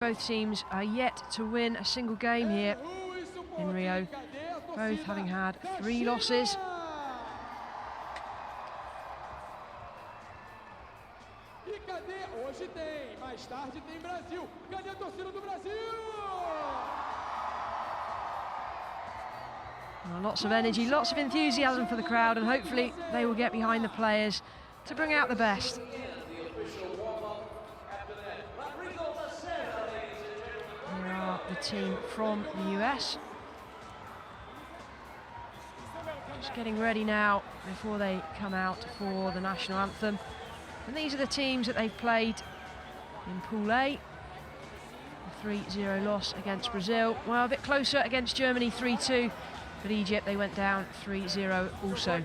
Both teams are yet to win a single game here in Rio, both having had 3 losses. Well, lots of energy, lots of enthusiasm for the crowd, and hopefully they will get behind the players to bring out the best. Here are the team from the US. Just getting ready now before they come out for the national anthem. And these are the teams that they've played in Pool A. A 3-0 loss against Brazil. Well, a bit closer against Germany, 3-2. But Egypt, they went down 3-0 also.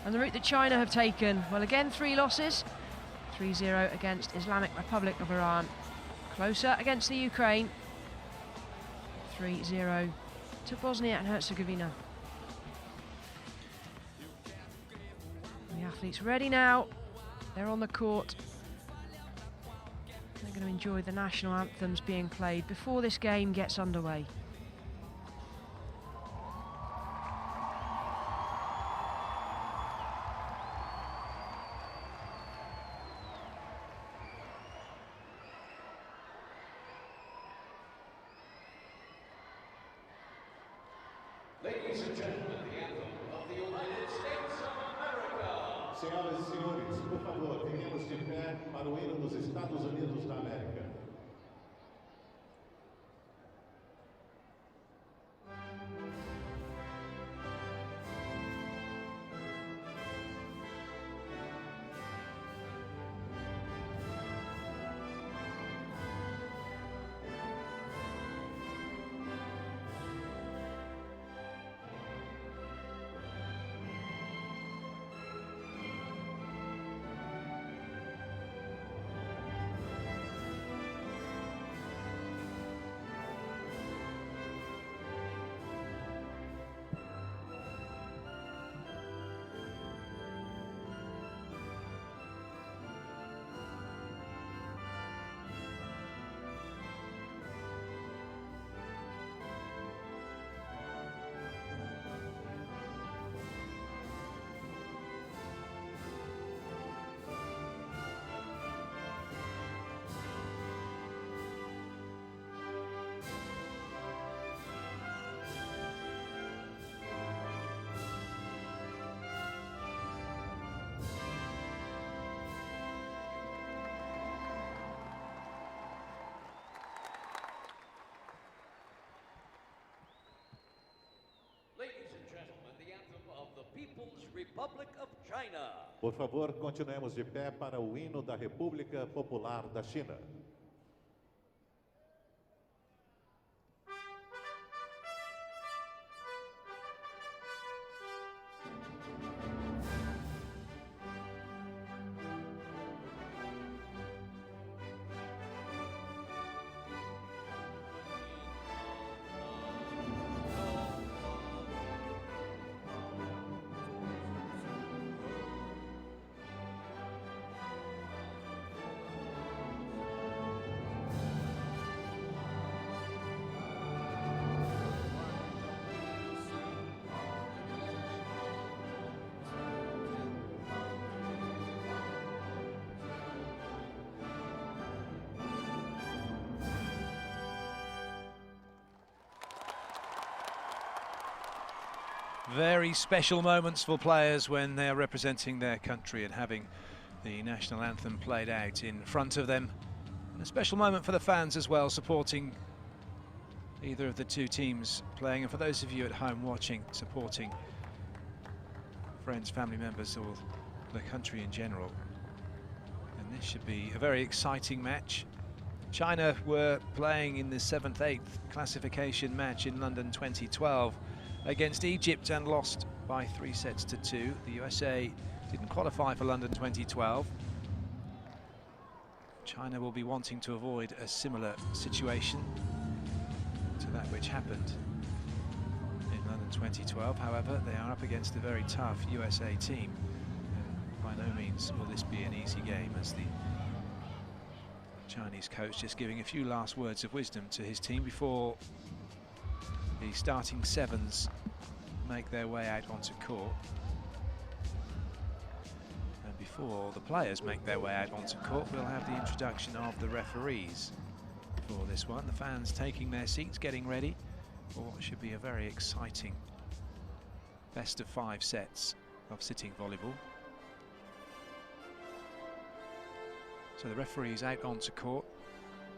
And the route that China have taken, well, again, 3 losses. 3-0 against Islamic Republic of Iran. Closer against the Ukraine. 3-0 to Bosnia and Herzegovina. The athletes ready now. They're on the court. They're going to enjoy the national anthems being played before this game gets underway. Ladies and gentlemen, the anthem of the United States of America. Senhoras e senhores, por favor, fiquemos de pé para o hino dos Estados Unidos da América. Ladies and gentlemen, the anthem of the People's Republic of China. Por favor, continuemos de pé para o hino da República Popular da China. Very special moments for players when they're representing their country and having the national anthem played out in front of them. And a special moment for the fans as well, supporting either of the two teams playing, and for those of you at home watching, supporting friends, family members, or the country in general. And this should be a very exciting match. China were playing in the 7th-8th classification match in London 2012 against Egypt and lost by 3-2. The USA didn't qualify for London 2012. China will be wanting to avoid a similar situation to that which happened in London 2012. However, they are up against a very tough USA team. And by no means will this be an easy game, as the Chinese coach just giving a few last words of wisdom to his team before the starting sevens make their way out onto court. And before the players make their way out onto court, we'll have the introduction of the referees for this one. The fans taking their seats, getting ready for what should be a very exciting best of 5 sets of sitting volleyball. So the referee's out onto court,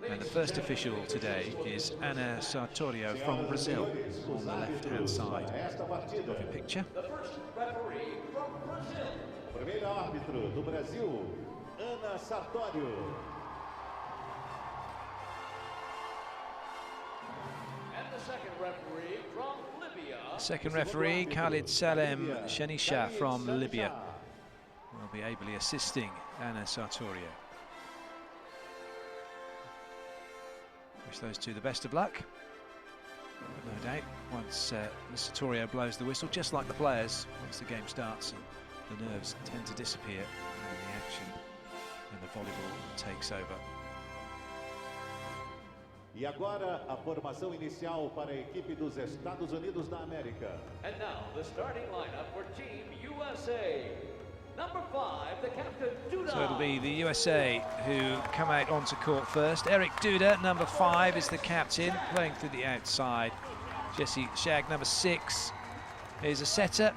and the first official today is Ana Sartorio from Brazil on the left-hand side of your picture. The first referee from Brazil. Primeiro árbitro do Brasil, Ana Sartorio. And the second referee from Libya. Second referee, Khalid Salem Shanisha from Libya, will be ably assisting Ana Sartorio. Wish those two the best of luck. No doubt, once Sartorio blows the whistle, just like the players, once the game starts, and the nerves tend to disappear and the action and the volleyball takes over. E agora a formação inicial para a equipe dos Estados Unidos da América. And now the starting lineup for Team USA. Number 5, the captain, DUDA. So it'll be the USA who come out onto court first. Eric DUDA, number 5, is the captain, playing through the outside. Jesse SCHAG, number 6, is a setter.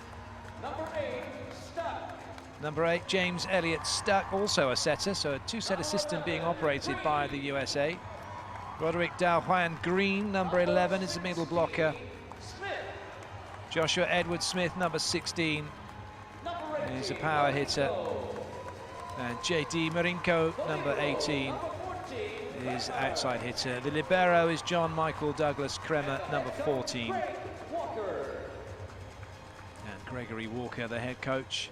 Number 8, Stuck. Number 8, James Elliot Stuck, also a setter, so a two-setter system being operated by the USA. Roderick Juan Green, number 11, is the middle blocker. Smith. Joshua Edward Smith, number 16, is a power hitter. And J Dee Marinko, number 18, is outside hitter. The libero is John Michael Douglas KREMER, number 14. And Gregory Walker, the head coach.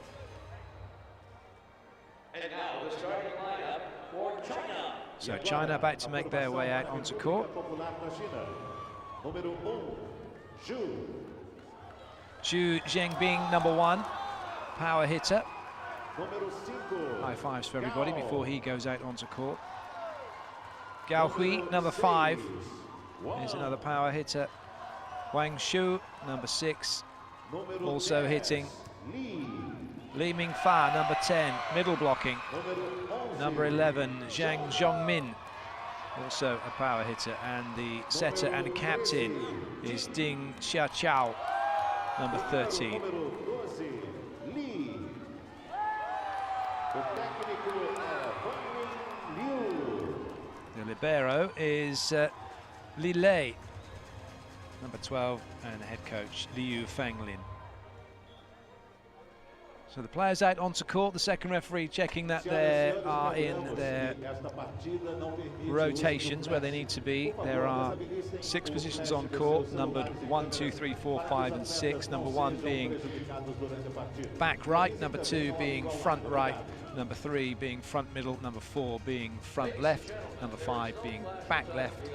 And now the starting lineup for China. So China about to make their way out onto court. Número 1, XU Zengbing, number 1, power hitter. Número 5. High fives for everybody before he goes out onto court. GAO Hui, number 5, is another power hitter. WANG Shuo, number 6, also hitting. LI Mingfa, number 10, middle blocking. Number 11, ZHANG Zhongmin, also a power hitter. And the setter and captain is DING Xiaochao, number 13. The libero is LI Lei, number 12, and the head coach Liu Fanglin. So the players out onto court, the second referee checking that they are in their rotations where they need to be. There are 6 positions on court, numbered 1, 2, 3, 4, 5 and 6. Number 1 being back right, number 2 being front right, number 3 being front middle, number 4 being front left, number 5 being back left,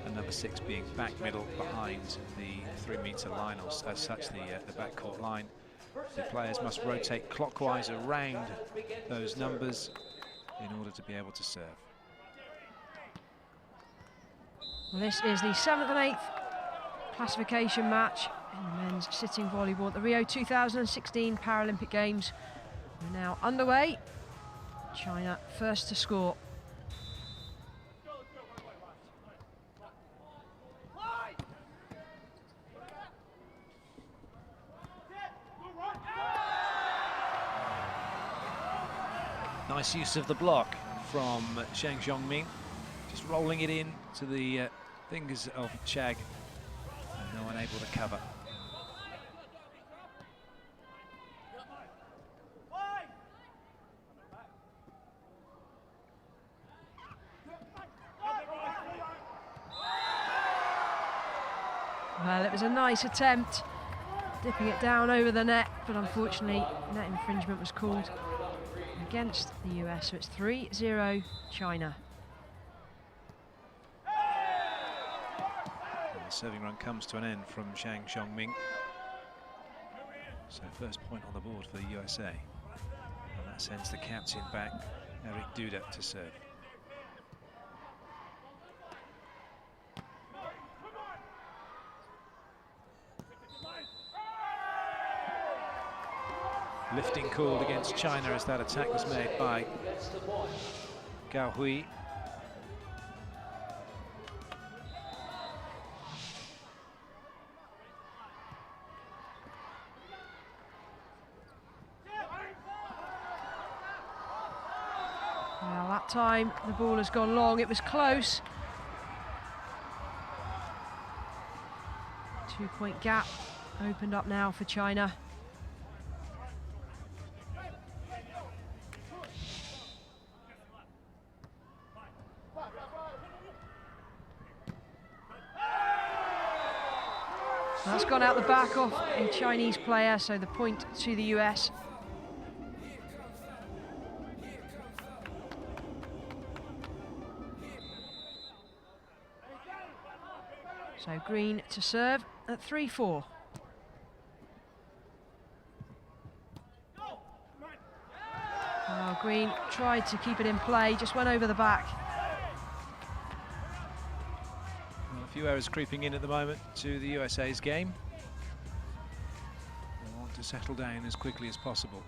and number 6 being back middle behind the 3-meter line, or as such the backcourt line. The players must rotate clockwise around those numbers in order to be able to serve. Well, this is the 7th and 8th classification match in the men's sitting volleyball at the Rio 2016 Paralympic Games. We're now underway. China first to score. Nice use of the block from ZHANG Zhongmin, just rolling it in to the fingers of SCHAG, and no one able to cover. Well, it was a nice attempt, dipping it down over the net, but unfortunately net infringement was called against the US, so it's 3-0 China. And the serving run comes to an end from ZHANG Zhongmin. So first point on the board for the USA. And that sends the captain back, Eric DUDA, to serve. Lifting called against China as that attack was made by GAO Hui. Well, that time the ball has gone long. It was close. 2-point gap opened up now for China. That's gone out the back of a Chinese player, so the point to the US. So green to serve at 3-4. Oh, green tried to keep it in play, just went over the back. Well, a few errors creeping in at the moment to the USA's game. They want to settle down as quickly as possible.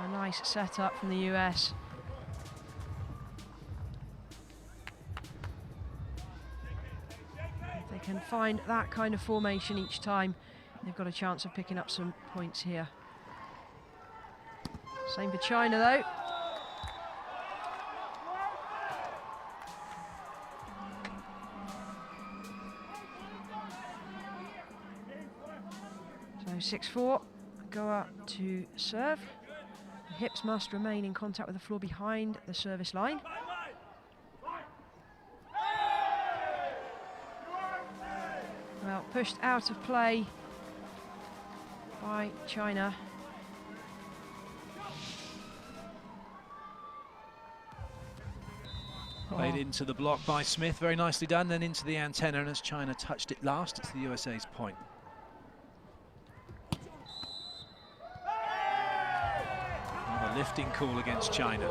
A nice setup from the US. If they can find that kind of formation each time, they've got a chance of picking up some points here. Same for China though. So 6-4, go up to serve. The hips must remain in contact with the floor behind the service line. Well, pushed out of play by China. Played into the block by Smith, very nicely done, then into the antenna, and as China touched it last, it's the USA's point. Another lifting call against China.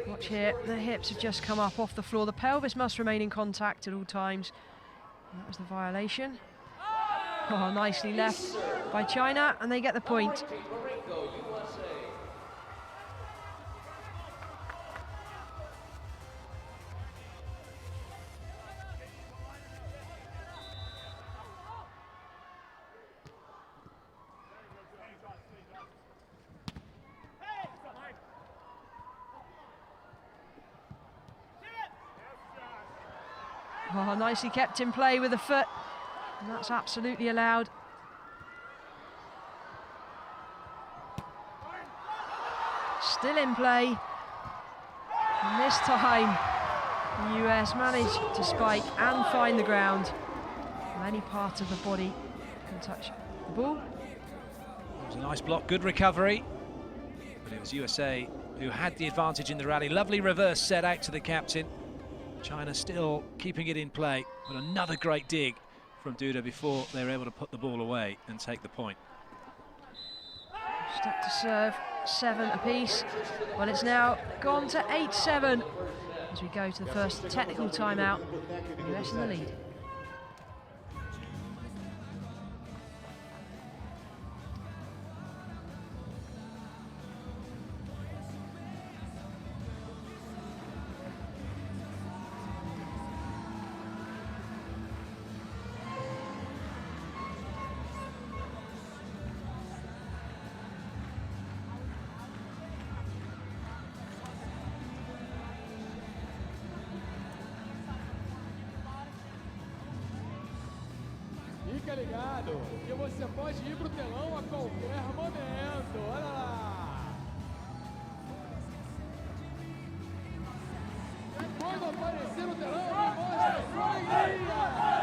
Watch here, the hips have just come up off the floor. The pelvis must remain in contact at all times. And that was the violation. Oh, nicely left by China, and they get the point. Oh, nicely kept in play with the foot. And that's absolutely allowed. Still in play. And this time, the US managed to spike and find the ground. And any part of the body can touch the ball. It was a nice block, good recovery. But it was USA who had the advantage in the rally. Lovely reverse set out to the captain. China still keeping it in play, but another great dig from DUDA before they were able to put the ball away and take the point. Stuck to serve, 7 apiece. Well, it's now gone to 8-7 as we go to the first technical timeout. US in the lead. Fica ligado, que você pode ir pro telão a qualquer momento. Olha lá! Quando aparecer no telão, mostra a sua alegria!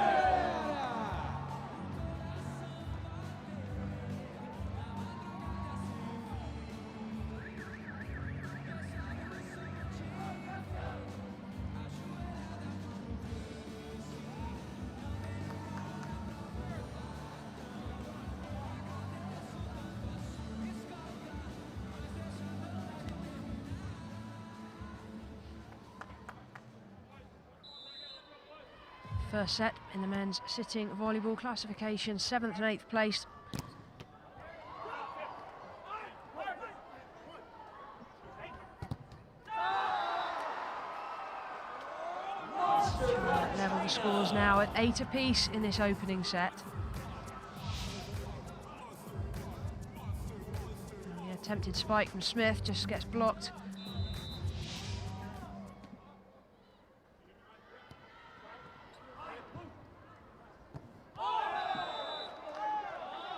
First set in the men's sitting volleyball classification, 7th and 8th place. Level the scores now at 8 apiece in this opening set. And the attempted spike from Smith just gets blocked.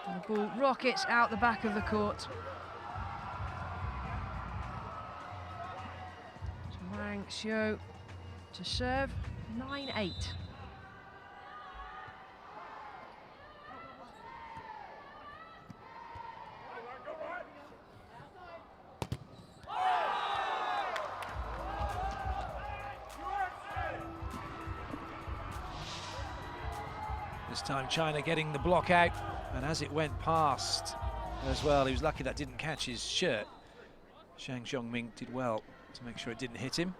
And the ball rockets out the back of the court. So WANG Shuo to serve, 9-8. This time China getting the block out, and as it went past as well, he was lucky that didn't catch his shirt. ZHANG Zhongmin did well to make sure it didn't hit him.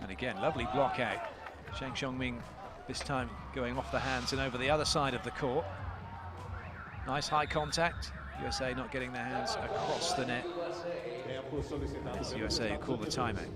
And again, lovely block out. ZHANG Zhongmin this time going off the hands and over the other side of the court. Nice high contact. USA not getting their hands across the net. It's USA who call the timeout.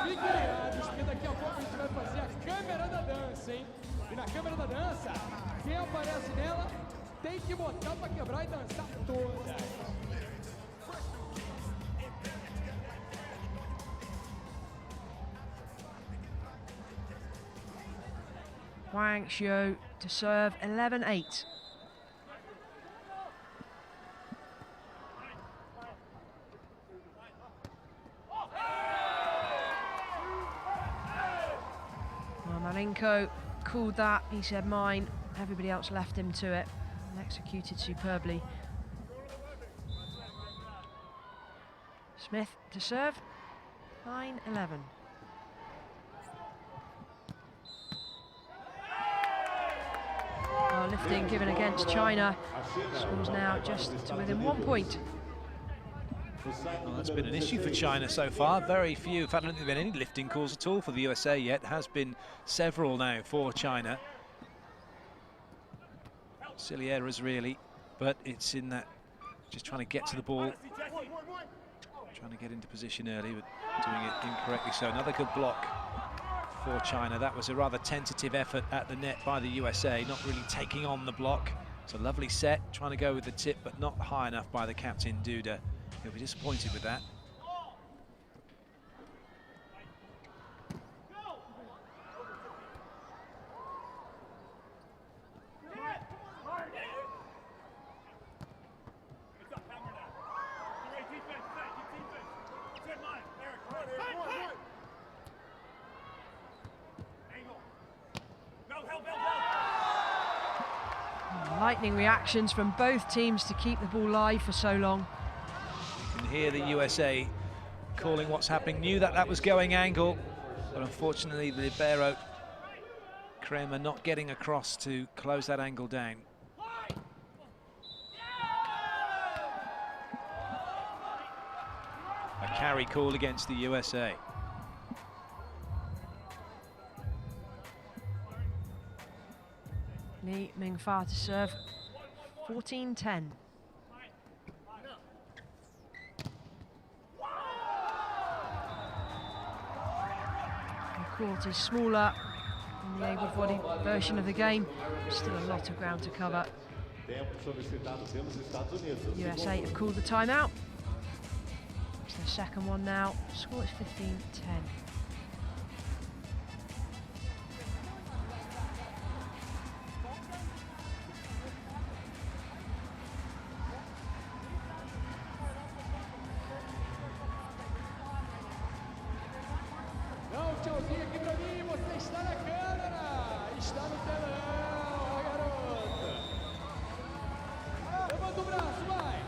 Fiquem ligados, porque daqui a pouco a gente vai fazer a câmera da dança, hein? E na câmera da dança, quem aparece nela tem que botar pra quebrar e dançar todas. WANG Shuo to serve, 11-8. Marinko called that, he said mine, everybody else left him to it and executed superbly. Smith to serve, 9-11. Well, lifting given against China, scores now just to within 1 point. Well, that's been an issue for China so far. Very few, in fact I don't think there have been any lifting calls at all for the USA yet. Has been several now for China. Silly errors really, but it's in that, just trying to get to the ball. Trying to get into position early, but doing it incorrectly. So another good block for China. That was a rather tentative effort at the net by the USA, not really taking on the block. It's a lovely set, trying to go with the tip, but not high enough by the captain, DUDA. He'll be disappointed with that. Lightning reactions from both teams to keep the ball live for so long. You can hear the USA calling what's happening, knew that that was going angle, but unfortunately the libero KREMER not getting across to close that angle down. A carry call against the USA. LI Mingfa to serve, 14-10. The court is smaller in the able-bodied version of the game. Still a lot of ground to cover. USA have called the timeout. It's their second one now. Score is 15-10. está no telão, a garota. Levanta o braço, vai.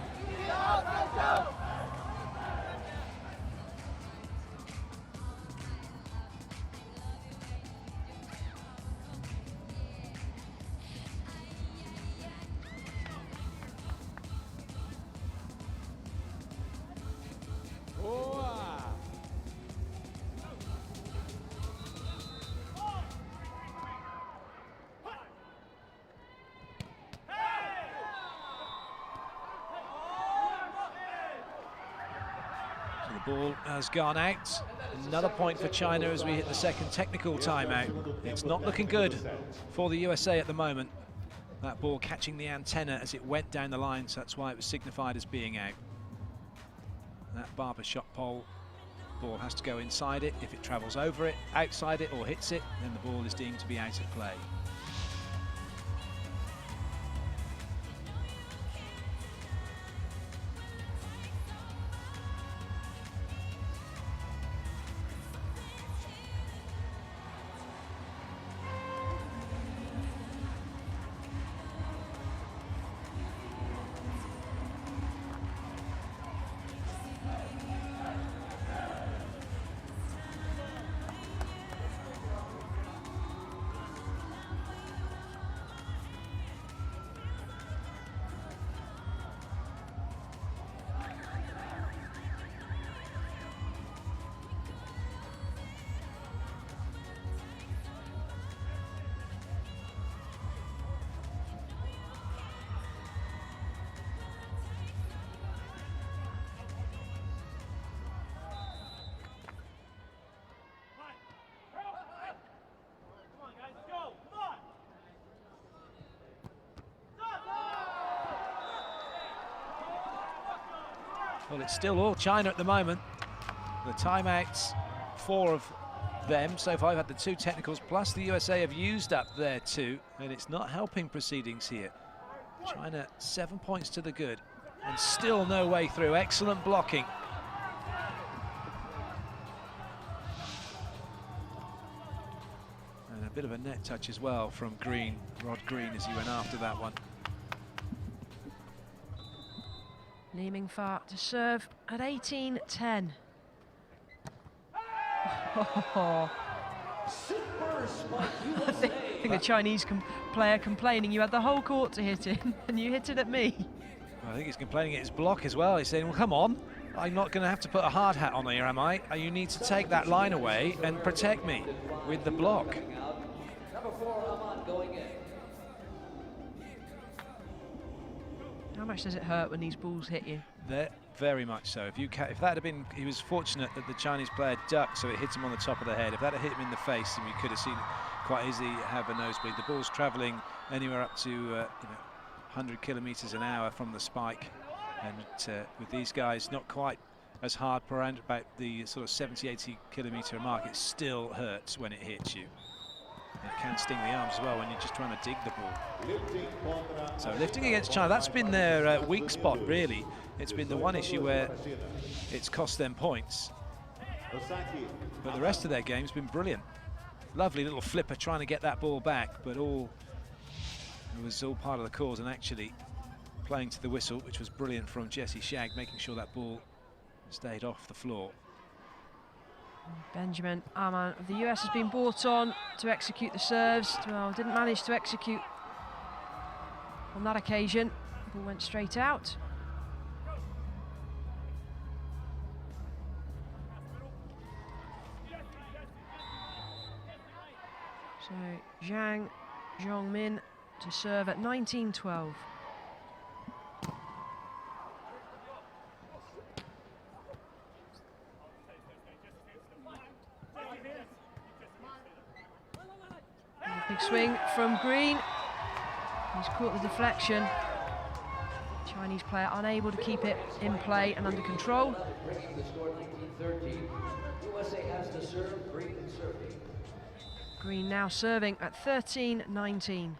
Boa! So the ball has gone out. Another point for China as we hit the second technical timeout. It's not looking good for the USA at the moment. That ball catching the antenna as it went down the line, so that's why it was signified as being out. That barber shop pole, ball has to go inside it. If it travels over it, outside it, or hits it, then the ball is deemed to be out of play. Well, it's still all China at the moment. The timeouts, 4 of them so far. I've had the 2 technicals, plus the USA have used up their 2, and it's not helping proceedings here. China 7 points to the good, and still no way through. Excellent blocking. And a bit of a net touch as well from Green, Rod Green, as he went after that one. Li Mingfa to serve at 18-10. I think the Chinese player complaining you had the whole court to hit it and you hit it at me. Well, I think he's complaining at his block as well. He's saying, well, come on, I'm not going to have to put a hard hat on here, am I? You need to take that line away and protect me with the block. Number 4, AMAN going in. How much does it hurt when these balls hit you? Very much so. If that had been, he was fortunate that the Chinese player ducked, so it hit him on the top of the head. If that had hit him in the face, then we could have seen it quite easily have a nosebleed. The ball's travelling anywhere up to 100 kilometres an hour from the spike, and with these guys not quite as hard, around about the sort of 70-80 kilometre mark, it still hurts when it hits you. It can sting the arms as well when you're just trying to dig the ball. So lifting against China, that's been their weak spot, really. It's been the one issue where it's cost them points. But the rest of their game's been brilliant. Lovely little flipper trying to get that ball back, but it was all part of the cause, and actually playing to the whistle, which was brilliant from Jesse SCHAG, making sure that ball stayed off the floor. Benjamin AMAN of the US has been brought on to execute the serves. Well, didn't manage to execute on that occasion. Ball went straight out. So ZHANG Zhongmin to serve at 19-12. Big swing from Green. He's caught the deflection. Chinese player unable to keep it in play and under control. Bringing the score 19-13. USA has to serve. Green serving. Green now serving at 13-19.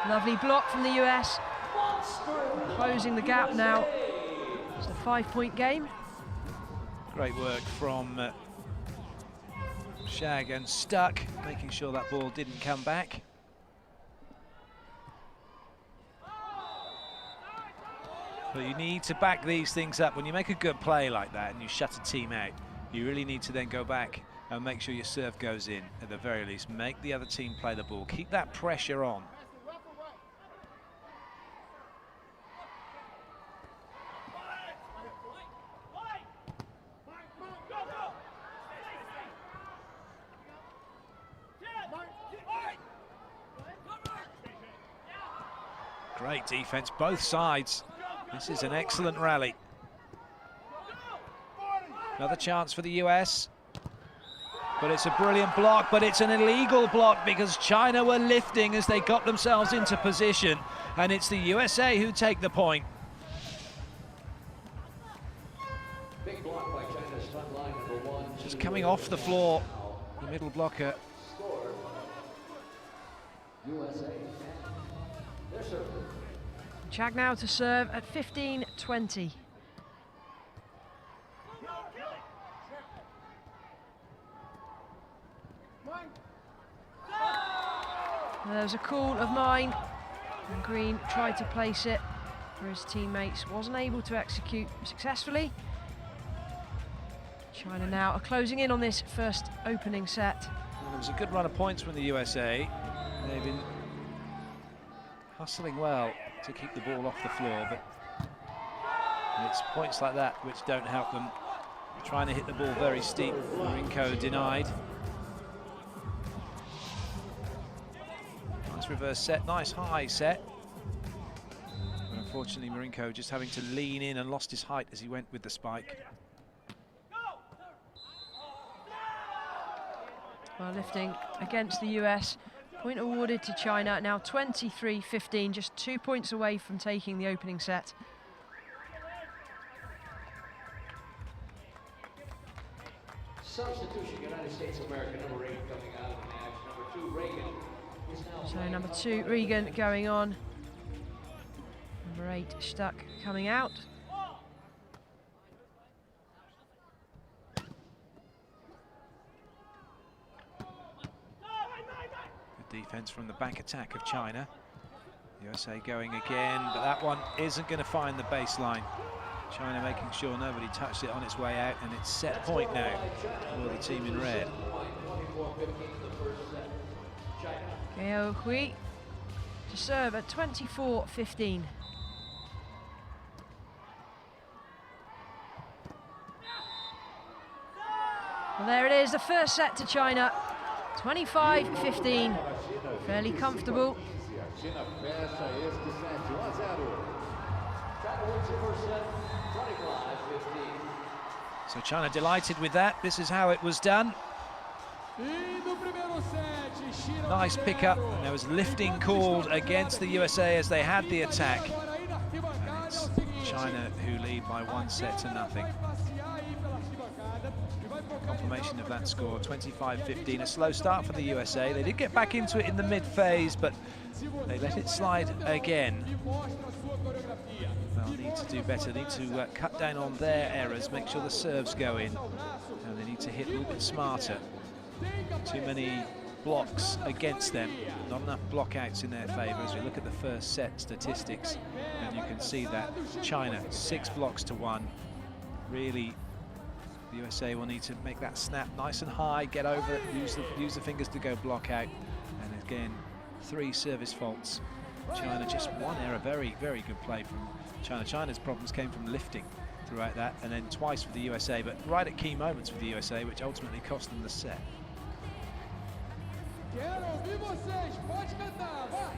Lovely block from the US. Closing the gap now. It's a 5-point game. Great work from SCHAG and stuck, making sure that ball didn't come back. But you need to back these things up. When you make a good play like that and you shut a team out, you really need to then go back and make sure your serve goes in. At the very least, make the other team play the ball. Keep that pressure on. Great defense, both sides. This is an excellent rally. Another chance for the US. But it's a brilliant block, but it's an illegal block because China were lifting as they got themselves into position. And it's the USA who take the point. Big block by China's front line, number 1. Just coming off the floor, the middle blocker. Score. USA. Their serve. SCHAG now to serve at 15-20. There's a call of 9, and Green tried to place it for his teammates, wasn't able to execute successfully. China now are closing in on this first opening set. Well, there was a good run of points from the USA. They've been hustling well to keep the ball off the floor, but it's points like that which don't help them. Trying to hit the ball very steep. MARINKO denied. Nice reverse set, nice high set. But unfortunately, MARINKO just having to lean in and lost his height as he went with the spike. Well, lifting against the US. Point awarded to China, now 23-15, just 2 points away from taking the opening set. Substitution, United States of America, number 8 coming out of the match. Number 2, REGAN. So number 2, REGAN going on. Number 8, stuck coming out. Defense from the back attack of China. USA going again, but that one isn't going to find the baseline. China making sure nobody touched it on its way out, and it's set point now for the team in red. GAO Hui to serve at 24-15. Well, there it is, the first set to China. 25-15, fairly comfortable. China fecha este set 1-0. China wins the first set, 25-15. So China delighted with that. This is how it was done. Nice pickup, and there was lifting called against the USA as they had the attack. And it's China who lead by 1-0. Confirmation of that score, 25-15. A slow start for the USA. They did get back into it in the mid-phase, but they let it slide again. They'll need to do better. They need to cut down on their errors, make sure the serves go in, and they need to hit a little bit smarter. Too many blocks against them, not enough blockouts in their favour. As we look at the first set statistics, and you can see that China 6 blocks to 1. Really, the USA will need to make that snap nice and high, get over it, use the fingers to go block out, and again 3 service faults. China just 1 error. Very, very good play from China. China's problems came from lifting throughout that, and then twice for the USA, but right at key moments for the USA, which ultimately cost them the set. Quero ouvir vocês, pode cantar, vai!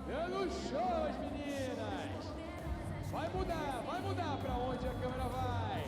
Pelo show, as meninas! Vai mudar pra onde a câmera vai!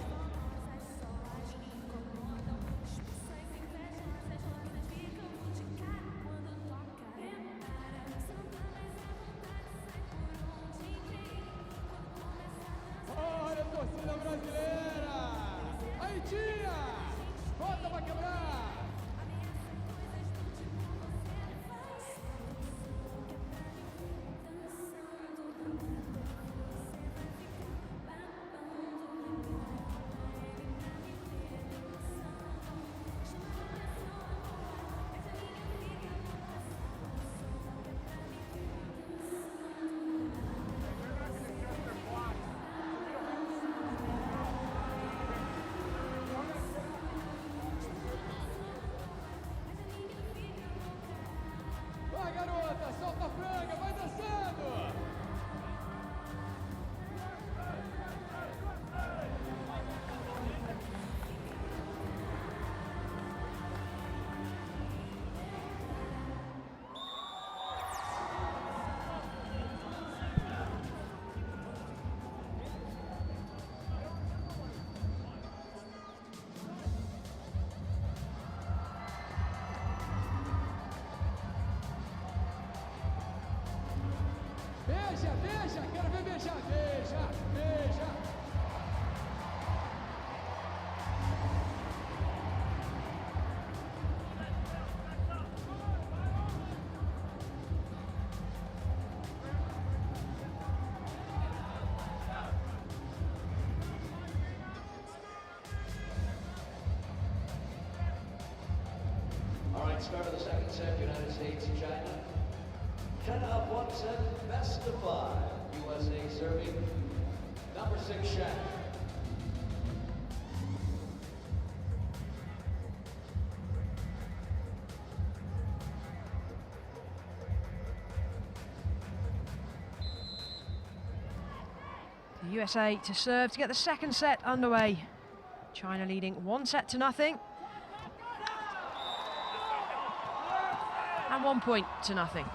Veja, veja, quero ver beijar, veja, veja. All right, start of the second set, United States, China. China up 1 set, best of 5. USA serving. Number 6, SCHAG. The USA to serve to get the second set underway. China leading 1-0. And 1 point to nothing.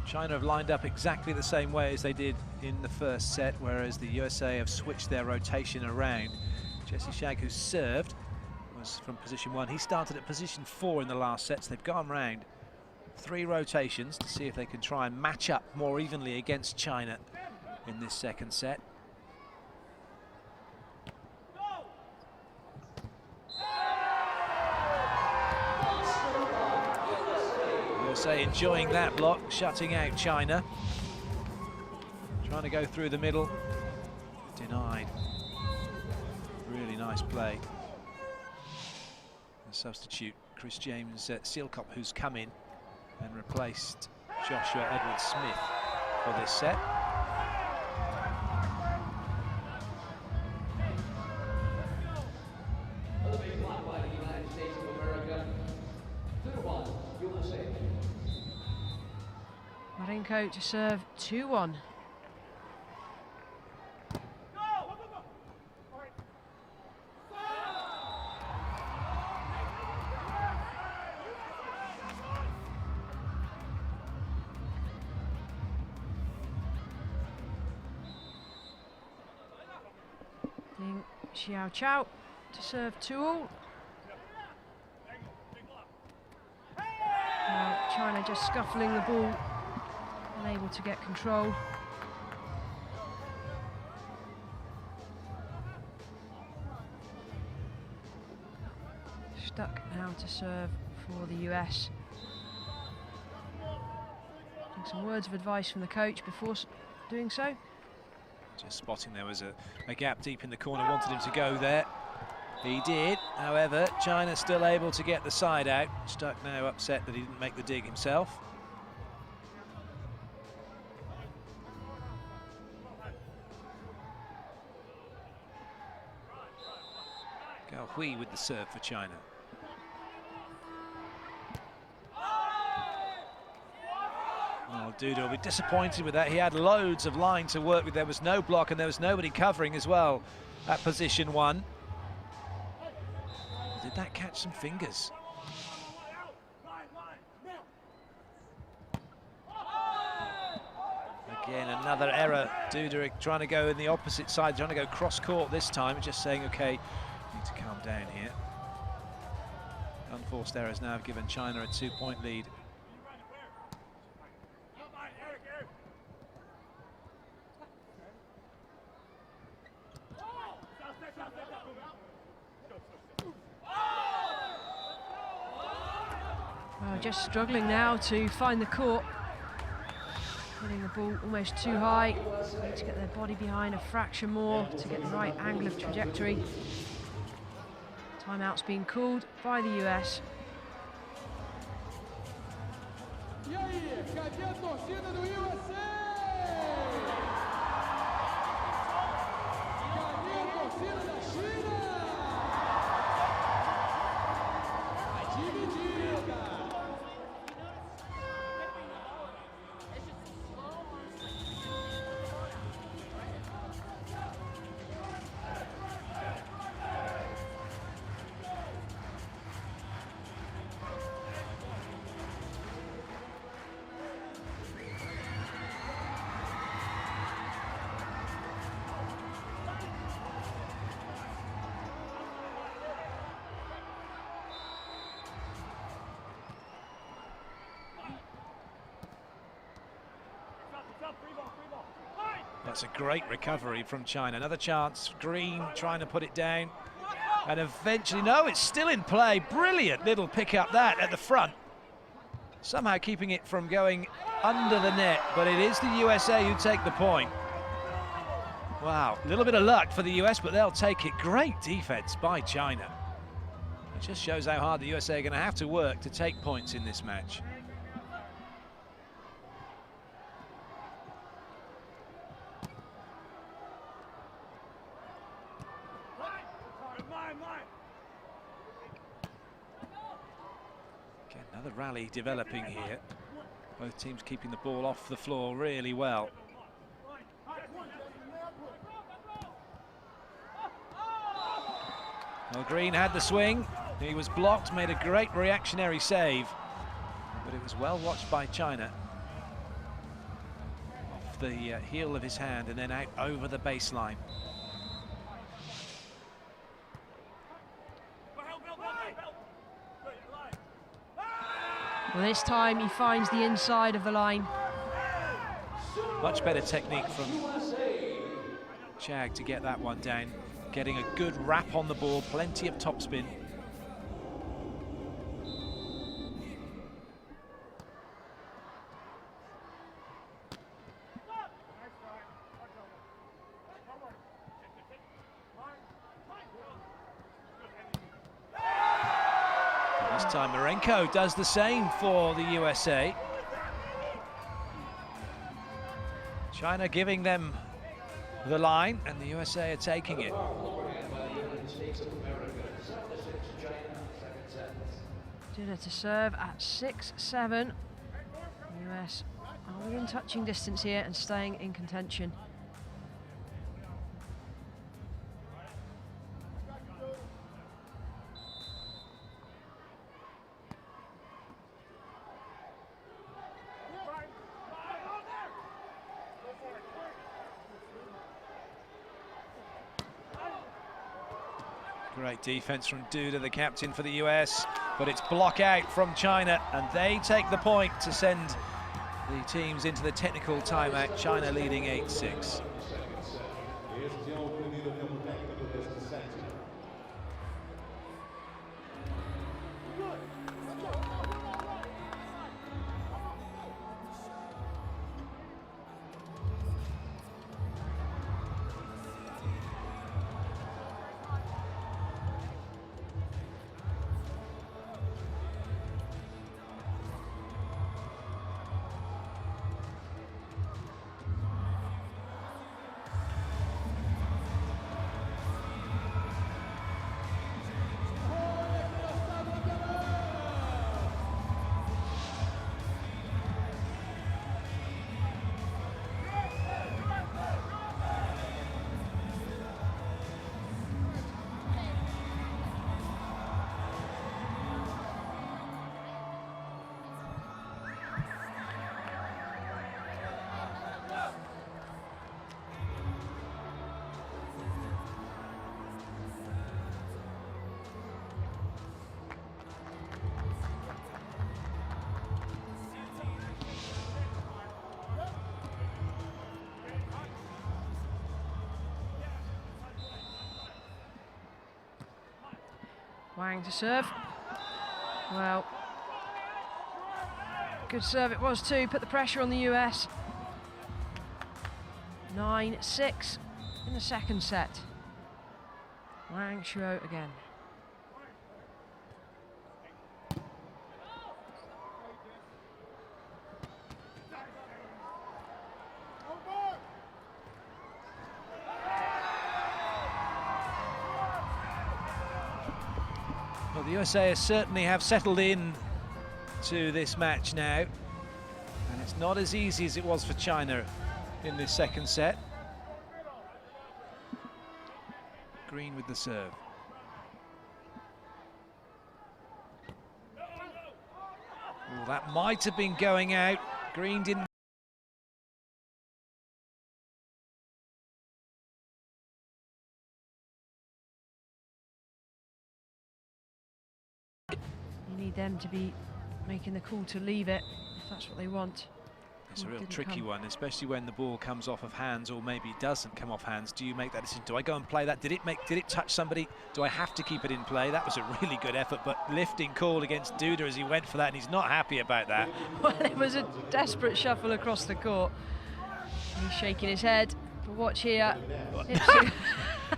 China have lined up exactly the same way as they did in the first set, whereas the USA have switched their rotation around. Jesse SCHAG, who served, was from position 1. He started at position 4 in the last set, so they've gone round 3 rotations to see if they can try and match up more evenly against China in this second set. USA enjoying that block, shutting out China. Trying to go through the middle. Denied. Really nice play. The substitute, Chris James SEILKOP, who's come in and replaced Joshua Edwards-Smith for this set. Another big block by the United States of America. 2-1, USA. Marinko to serve 2-1. DING Xiaochao to serve 2-all. Now China just scuffling the ball, unable to get control. Stuck now to serve for the US. Getting some words of advice from the coach before doing so. Just spotting there was a gap deep in the corner, wanted him to go there. He did, however, China still able to get the side out. Stuck now upset that he didn't make the dig himself. GAO Hui with the serve for China. Oh, DUDA will be disappointed with that. He had loads of line to work with. There was no block and there was nobody covering as well at position 1. Did that catch some fingers? Again, another error. DUDA trying to go in the opposite side, trying to go cross-court this time, just saying, okay, need to calm down here. Unforced errors now have given China a 2-point lead. Just struggling now to find the court. Hitting the ball almost too high. Need to get their body behind a fraction more to get the right angle of trajectory. Timeout's been called by the US. E aí, cadê a torcida do USA? Cadê a torcida da China? Tá dividida. That's a great recovery from China. Another chance, Green trying to put it down. And eventually, no, it's still in play. Brilliant little pick up that at the front. Somehow keeping it from going under the net, but it is the USA who take the point. Wow, a little bit of luck for the US, but they'll take it. Great defense by China. It just shows how hard the USA are going to have to work to take points in this match. Again, another rally developing here. Both teams keeping the ball off the floor really well. Well, Green had the swing. He was blocked, made a great reactionary save, but it was well watched by China. Off the heel of his hand and then out over the baseline. Well, this time he finds the inside of the line. Much better technique from SCHAG to get that one down. Getting a good wrap on the ball, plenty of topspin. This time MARINKO does the same for the USA. China giving them the line, and the USA are taking it. DUDA to serve at 6-7. The US are within touching distance here and staying in contention. Great defense from DUDA, the captain for the US, but it's block out from China, and they take the point to send the teams into the technical timeout. China leading 8-6. Wang to serve. Well, good serve it was too, put the pressure on the US. 9-6 in the second set. WANG Shuo again. Well, the USA certainly have settled in to this match now, and it's not as easy as it was for China in this second set. Green with the serve. Oh, that might have been going out. Green didn't. You need them to be making the call to leave it, if that's what they want. It's a real tricky one, especially when the ball comes off of hands or maybe doesn't come off hands. Do you make that decision? Do I go and play that? Did it touch somebody? Do I have to keep it in play? That was a really good effort, but lifting call against DUDA as he went for that, and he's not happy about that. Well, it was a desperate shuffle across the court. He's shaking his head, but watch here.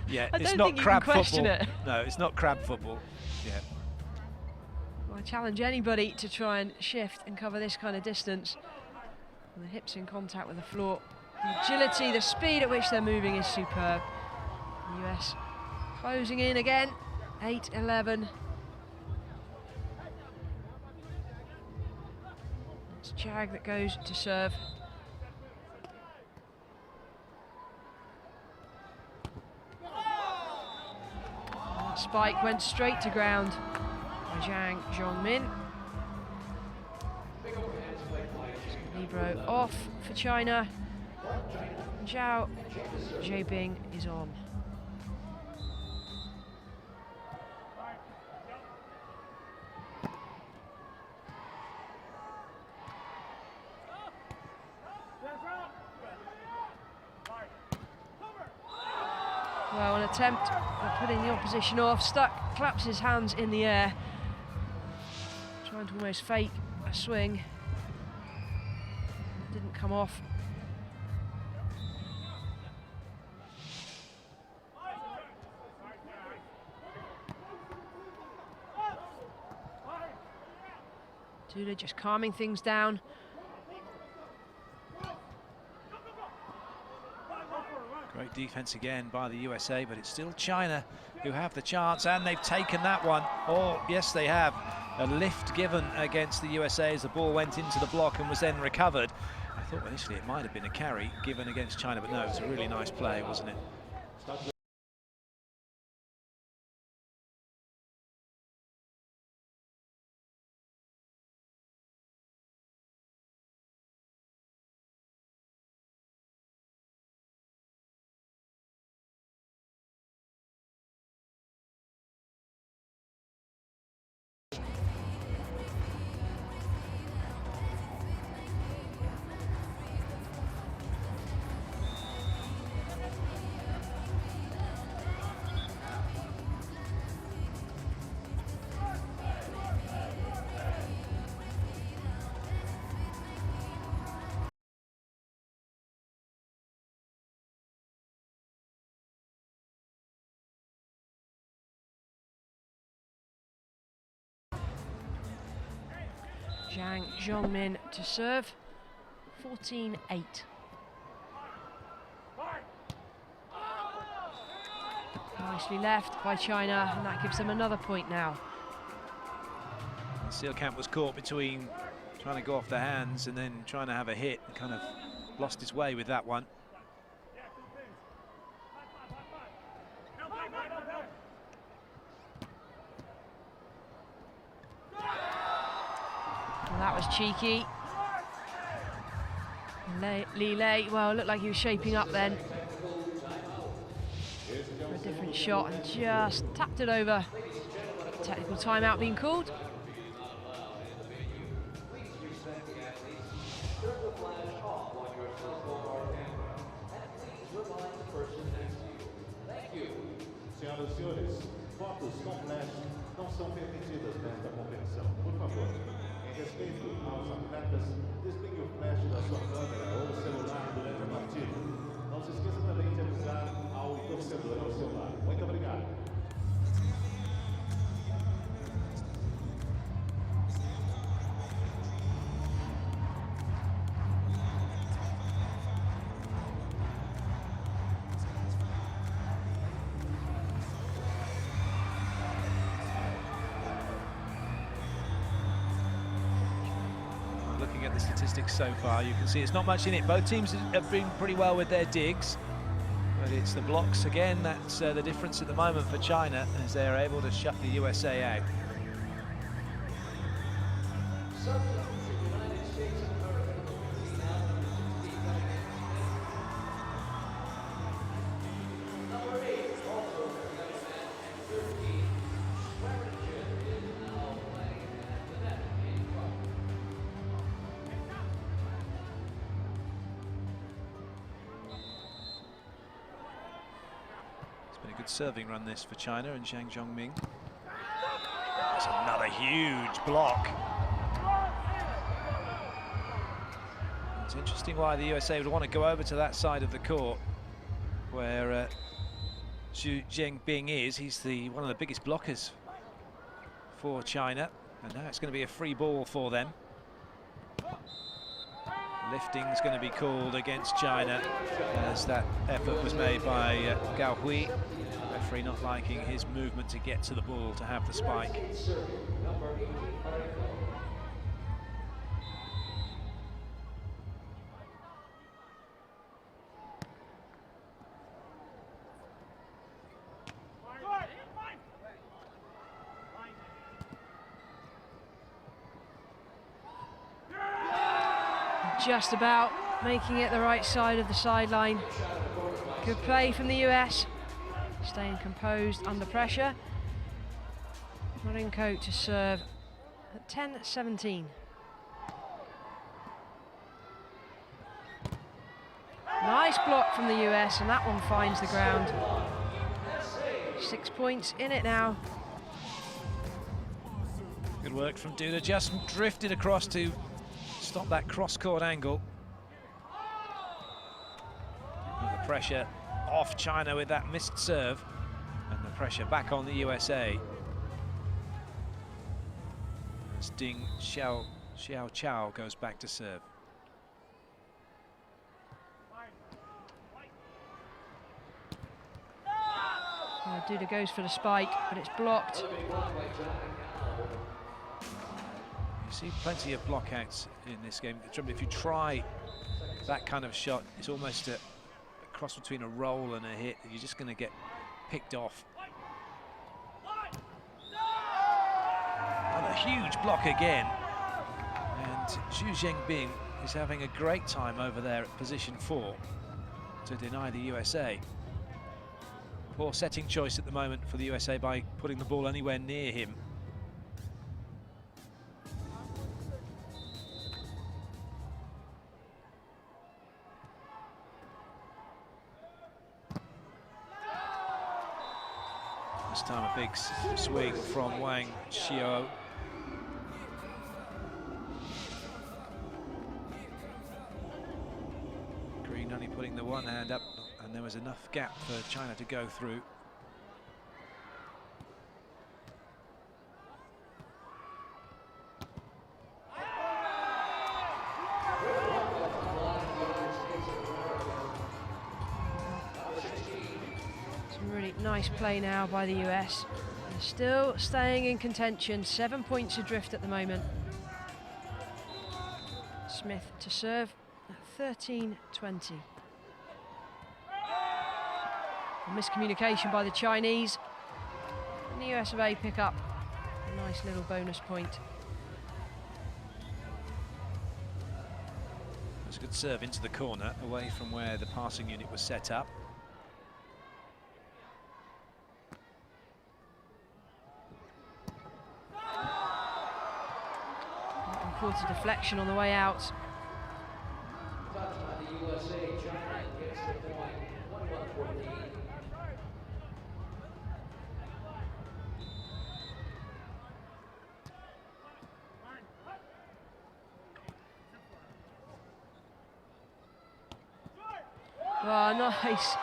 Yeah, I it's don't not think you crab can question football. it. No, it's not crab football. Yeah. Well, I challenge anybody to try and shift and cover this kind of distance. And the hips in contact with the floor. The agility, the speed at which they're moving is superb. The US closing in again, 8-11. It's JAG that goes to serve. And that spike went straight to ground by ZHANG Zhongmin. Libero off for China. ZHAO Zhebing is on. Well, an attempt at putting the opposition off. Stuck, claps his hands in the air, trying to almost fake a swing. Didn't come off. DUDA just calming things down. Great defense again by the USA, but it's still China who have the chance, and they've taken that one. Oh, yes, they have. A lift given against the USA as the ball went into the block and was then recovered. I thought initially it might have been a carry given against China, but no, it was a really nice play, wasn't it? ZHANG Zhongmin to serve, 14-8. Nicely left by China, and that gives them another point now. SEILKOP was caught between trying to go off the hands and then trying to have a hit, and kind of lost his way with that one. Well, that was cheeky. LI Lei, well, it looked like he was shaping up then for a different shot and just tapped it over. Technical timeout being called. Senhoras e senhores, fotos com flash não são permitidas nesta competição. Por favor, em respeito aos atletas, desligue o flash da sua câmera ou celular durante a partida. Não se esqueça também de avisar ao torcedor ao seu lado. Muito obrigado. Looking at the statistics so far, you can see it's not much in it. Both teams have been pretty well with their digs, but it's the blocks again that's the difference at the moment for China, as they're able to shut the USA out. good serving run this for China and ZHANG Zhongmin. That's another huge block. It's interesting why the USA would want to go over to that side of the court where XU Zengbing is. He's one of the biggest blockers for China, and now it's going to be a free ball for them. Lifting's going to be called against China as that effort was made by GAO Hui. Referee not liking his movement to get to the ball to have the spike. Just about making it the right side of the sideline. Good play from the US, staying composed under pressure. MARINKO to serve at 10-17. Nice block from the US, and that one finds the ground. 6 points in it now. Good work from DUDA, just drifted across to stop that cross-court angle. And the pressure off China with that missed serve, and the pressure back on the USA. As DING Xiaochao goes back to serve. DUDA goes for the spike, but it's blocked. You see plenty of blockouts in this game. If you try that kind of shot, it's almost a cross between a roll and a hit. You're just going to get picked off. And a huge block again. And XU Zengbing is having a great time over there at position 4 to deny the USA. Poor setting choice at the moment for the USA by putting the ball anywhere near him. This time a big swing from WANG Shuo. Green only putting the one hand up, and there was enough gap for China to go through. Nice play now by the US. They're still staying in contention, 7 points adrift at the moment. Smith to serve at 13-20. Miscommunication by the Chinese. And the US of A pick up a nice little bonus point. It's a good serve into the corner, away from where the passing unit was set up. Quarter deflection on the way out. Oh,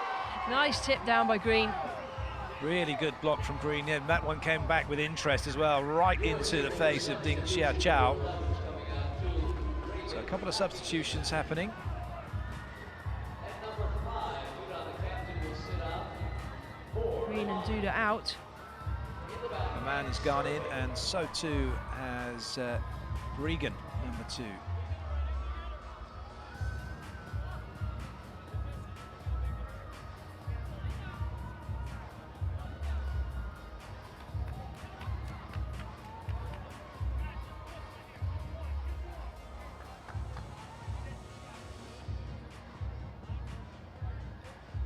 nice tip down by Green. Really good block from Green. Yeah, that one came back with interest as well, right into the face of DING Xiaochao. So a couple of substitutions happening. Green and DUDA out. AMAN has gone in, and so too has REGAN, number 2.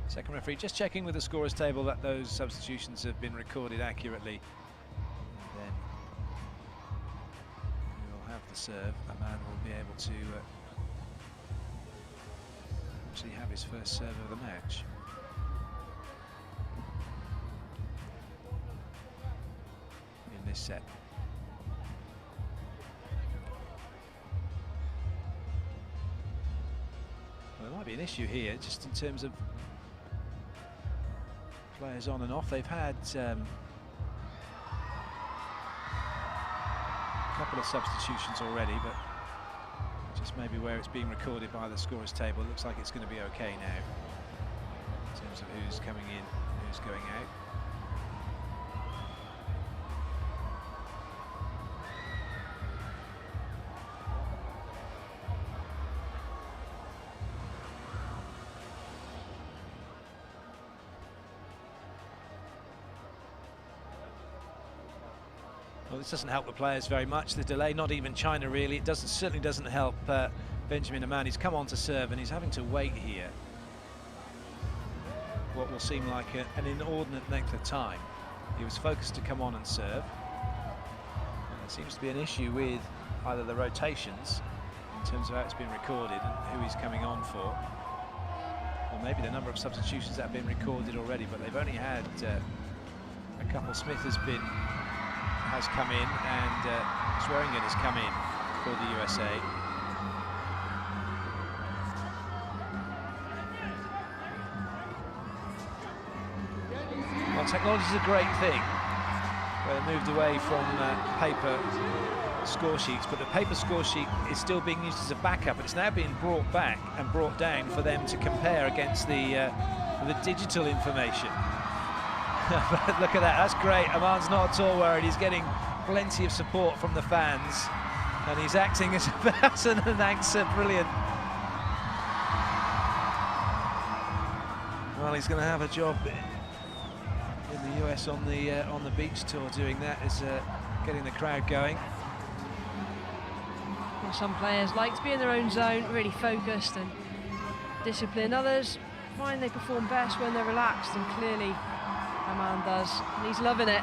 Second referee just checking with the scorers table that those substitutions have been recorded accurately. And then we'll have the serve. AMAN will be able to actually have his first serve of the match. set. Well, there might be an issue here, just in terms of players on and off. They've had a couple of substitutions already, but just maybe where it's being recorded by the scorers table, it looks like it's going to be okay now in terms of who's coming in, who's going out. Well, this doesn't help the players very much, the delay, not even China really. It certainly doesn't help Benjamin AMAN. He's come on to serve and he's having to wait here what will seem like an inordinate length of time. He was focused to come on and serve. And there seems to be an issue with either the rotations in terms of how it's been recorded and who he's coming on for, or maybe the number of substitutions that have been recorded already, but they've only had a couple. Smith has come in, and Swearingen has come in for the USA. Well, technology is a great thing. Where they moved away from paper score sheets, but the paper score sheet is still being used as a backup. It's now being brought back and brought down for them to compare against the digital information. But look at that, that's great. AMAN's not at all worried. He's getting plenty of support from the fans, and he's acting as a person and acts brilliant. Well, he's going to have a job in the US on the beach tour doing that, is getting the crowd going. Well, some players like to be in their own zone, really focused and disciplined. Others find they perform best when they're relaxed, and clearly AMAN does, and he's loving it.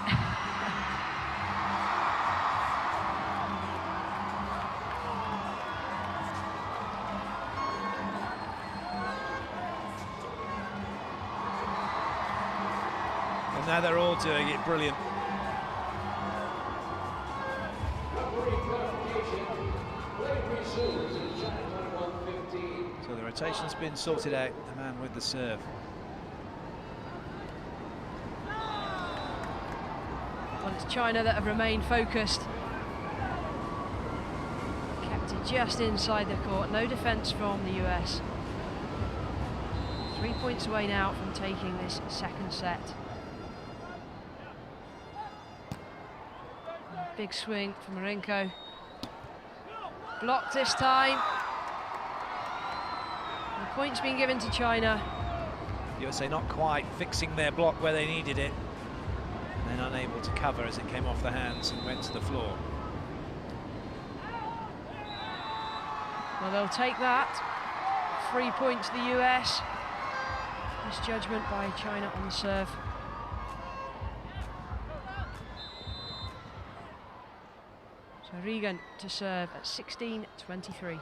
And now they're all doing it brilliant. So the rotation's been sorted out, AMAN with the serve. Well, it's China that have remained focused. Kept it just inside the court, no defence from the US. 3 points away now from taking this second set. Big swing from MARINKO. Blocked this time. The point's been given to China. USA not quite fixing their block where they needed it, and then unable to cover as it came off the hands and went to the floor. Well, they'll take that. 3 points to the US. Misjudgment by China on the serve. So REGAN to serve at 16-23.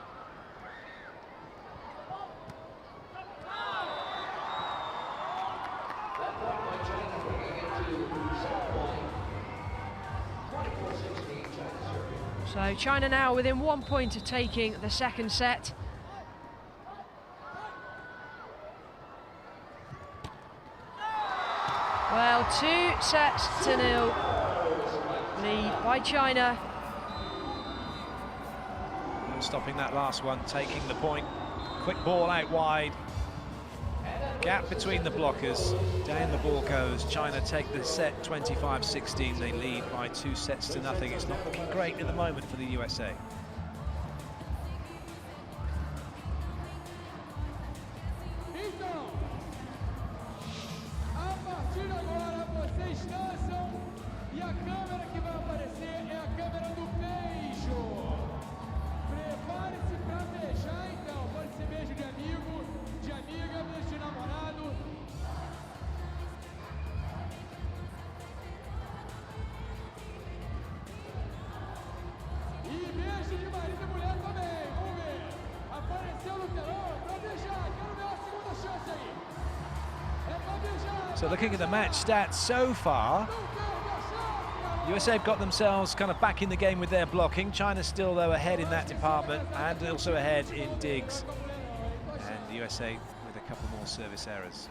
So China now within 1 point of taking the second set. Well, 2-0 lead by China. No stopping that last one, taking the point. Quick ball out wide. Gap between the blockers. Down the ball goes. China take the set 25-16. They lead by 2-0. It's not looking great at the moment for the USA. Então, a partir de agora vocês dançam e a câmera que vai aparecer é a câmera do beijo. Prepare-se para beijar então, pode ser beijo de amigo, de amiga, beijo de namorado. E beijo de marido e mulher também, vamos ver. Apareceu no telão, é pra beijar, quero ver a segunda chance aí. É pra beijar. So looking at the match stats so far, USA have got themselves kind of back in the game with their blocking. China's still, though, ahead in that department and also ahead in digs. And the USA with a couple more service errors.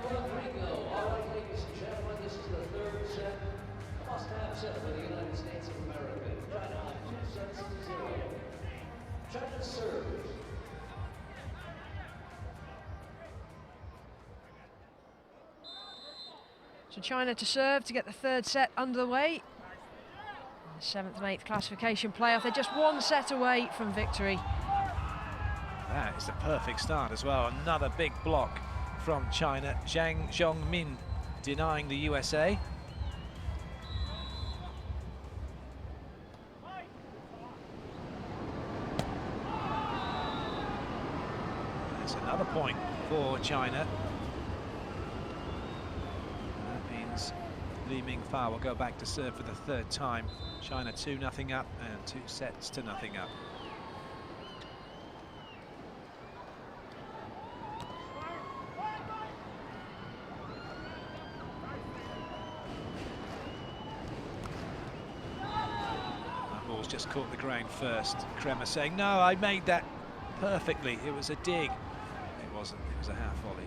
Roderick. All right, ladies and gentlemen, this is the third set. Must-have set for the United States of America. China 2 sets to 0. China serves. So China to serve to get the third set underway. The 7th and 8th classification playoff. They're just one set away from victory. That is a perfect start as well. Another big block from China. ZHANG Zhongmin denying the USA. That's another point for China. That means Li Mingfa will go back to serve for the third time. China 2-0 up and 2 sets to 0 up. Just caught the ground first. KREMER saying, no, I made that perfectly. It was a dig. It wasn't, it was a half volley.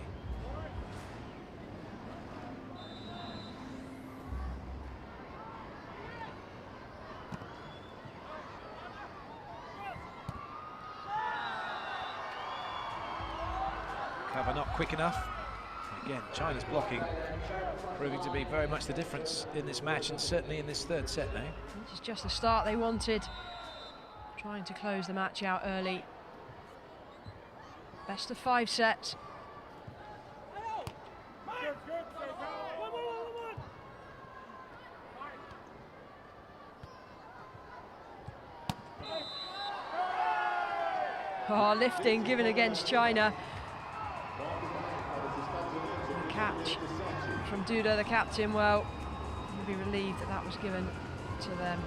Cover not quick enough. Again, China's blocking proving to be very much the difference in this match and certainly in this third set now. This is just the start they wanted. Trying to close the match out early. Best of 5 sets. Oh, lifting given against China. Catch from DUDA, the captain. Well, you'll be relieved that that was given to them.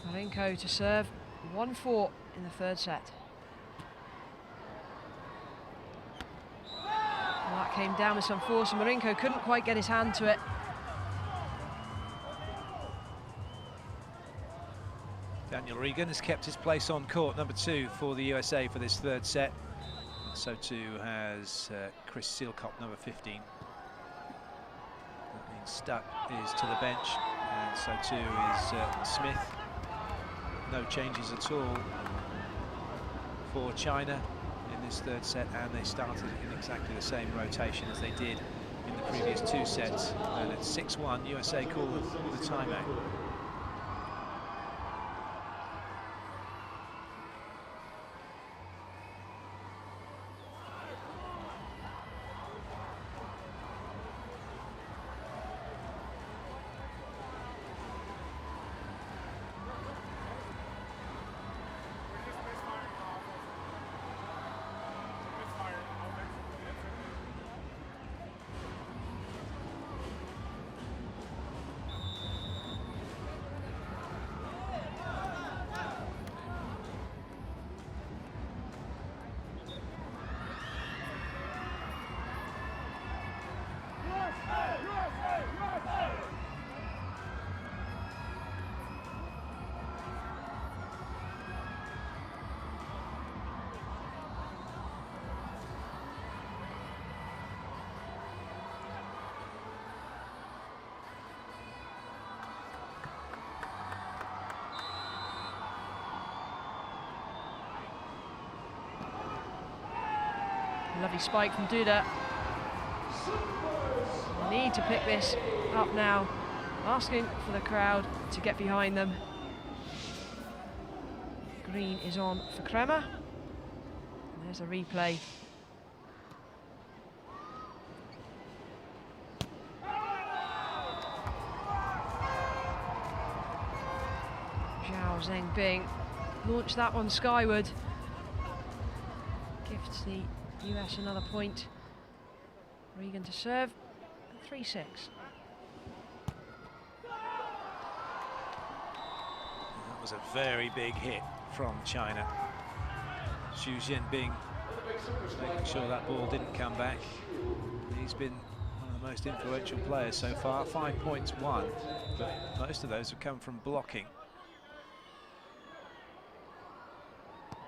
Marinko to serve 1-4 in the third set. Well, that came down with some force and Marinko couldn't quite get his hand to it. Daniel REGAN has kept his place on court, number 2 for the USA for this third set. And so too has Chris SEILKOP, number 15. That means Stuck is to the bench, and so too is Smith. No changes at all for China in this third set, and they started in exactly the same rotation as they did in the previous 2 sets. And at 6-1, USA call the timeout. Lovely spike from DUDA. They need to pick this up now, asking for the crowd to get behind them. Green is on for KREMER. And there's a replay. ZHU Zengbing launched that one skyward. Gifts the US another point. REGAN to serve, 3-6. That was a very big hit from China. XU Zengbing making sure that ball didn't come back. He's been one of the most influential players so far. 5 points won, but most of those have come from blocking.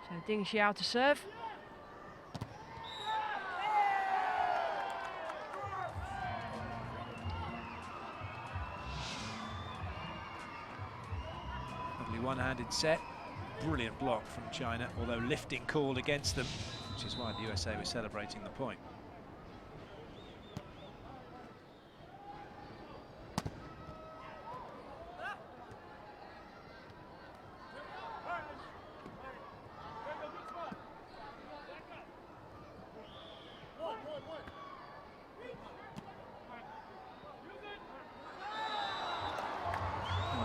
So DING Xiaochao to serve. One-handed set, brilliant block from China, although lifting called against them, which is why the USA was celebrating the point.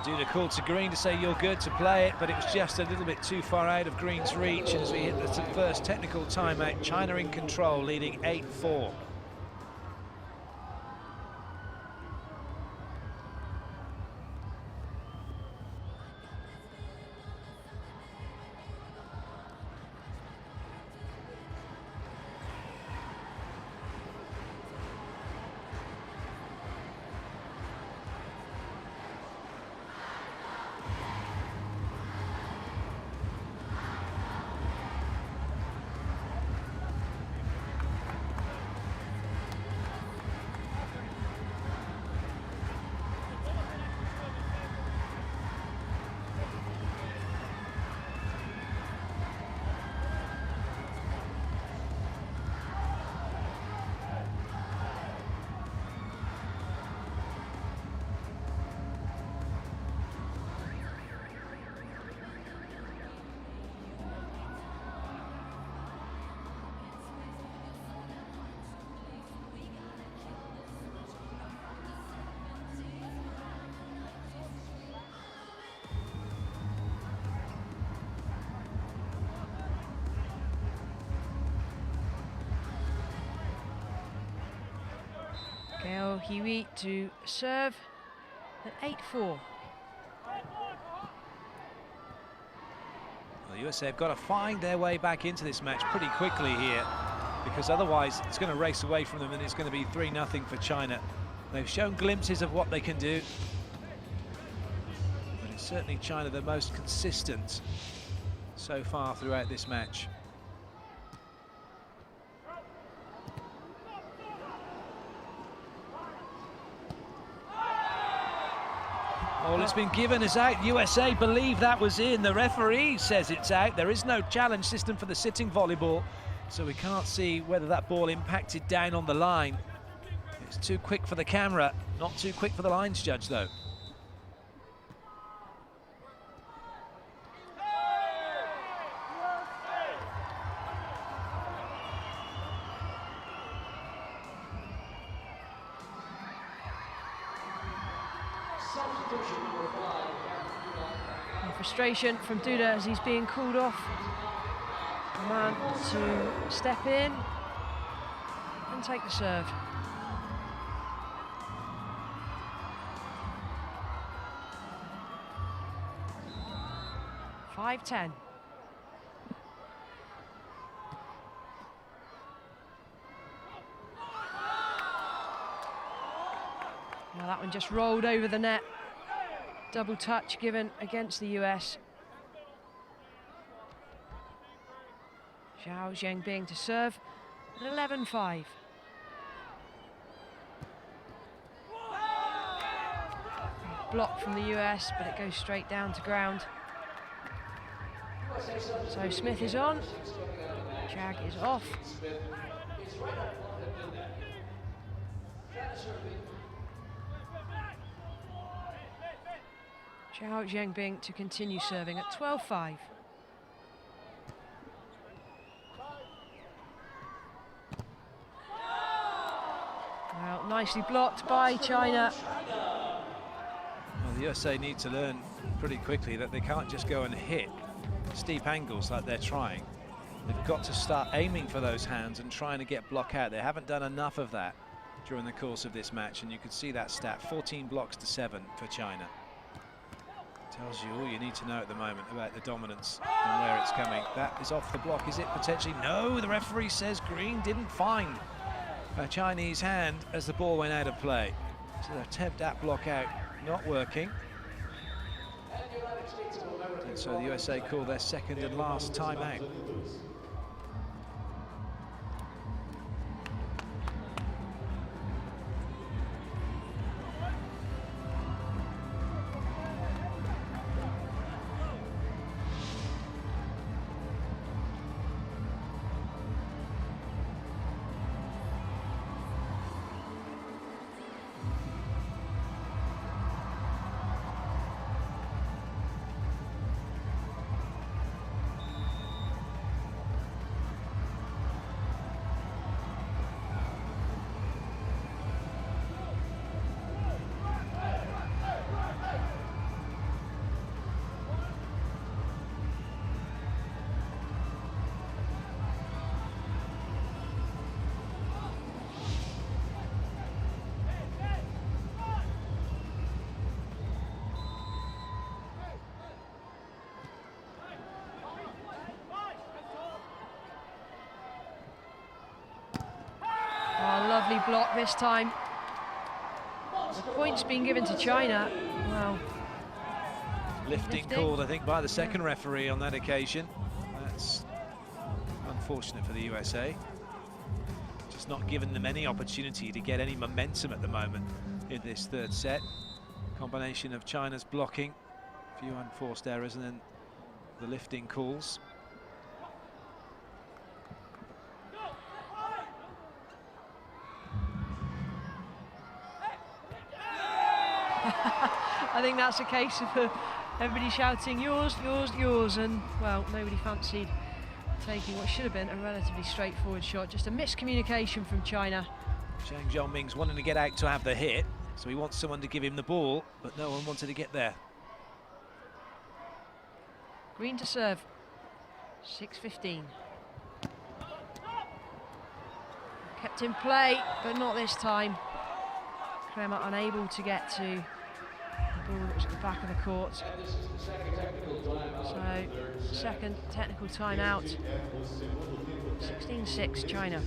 DUDA called to Green to say you're good to play it, but it was just a little bit too far out of Green's reach. And as we hit the first technical timeout, China in control, leading 8-4. GAO Hui to serve at 8-4. Well, the USA have got to find their way back into this match pretty quickly here, because otherwise it's going to race away from them and it's going to be 3-0 for China. They've shown glimpses of what they can do, but it's certainly China the most consistent so far throughout this match. Well, it's been given as out. USA believe that was in. The referee says it's out. There is no challenge system for the sitting volleyball, so we can't see whether that ball impacted down on the line. It's too quick for the camera, not too quick for the lines judge, though. Frustration from DUDA as he's being called off. AMAN to step in and take the serve. (5-10). Well, that one just rolled over the net. Double touch given against the US. ZHANG Zhongmin to serve at 11-5. Block from the US, but it goes straight down to ground. So Smith is on, Jag is off. ZHANG Zhongmin to continue serving at 12-5. Well, nicely blocked by China. Well, the USA need to learn pretty quickly that they can't just go and hit steep angles like they're trying. They've got to start aiming for those hands and trying to get block out. They haven't done enough of that during the course of this match, and you can see that stat, 14 blocks to 7 for China. Tells you all you need to know at the moment about the dominance and where it's coming. That is off the block, is it potentially? No, the referee says green didn't find a Chinese hand as the ball went out of play. So the attempt at block out not working. And so the USA call their second and last timeout. Lovely block this time. The point's been given to China. Well, lifting called, I think, by the second referee on that occasion. That's unfortunate for the USA. Just not giving them any opportunity to get any momentum at the moment in this third set. Combination of China's blocking, a few unforced errors, and then the lifting calls. I think that's a case of everybody shouting yours, yours, yours, and well, nobody fancied taking what should have been a relatively straightforward shot. Just a miscommunication from China. Zhang Zhongming's wanting to get out to have the hit, so he wants someone to give him the ball, but no one wanted to get there. Green to serve. 6-15. Kept in play, but not this time. KREMER unable to get to the ball that was at the back of the court. So, second technical timeout. 16-6 China.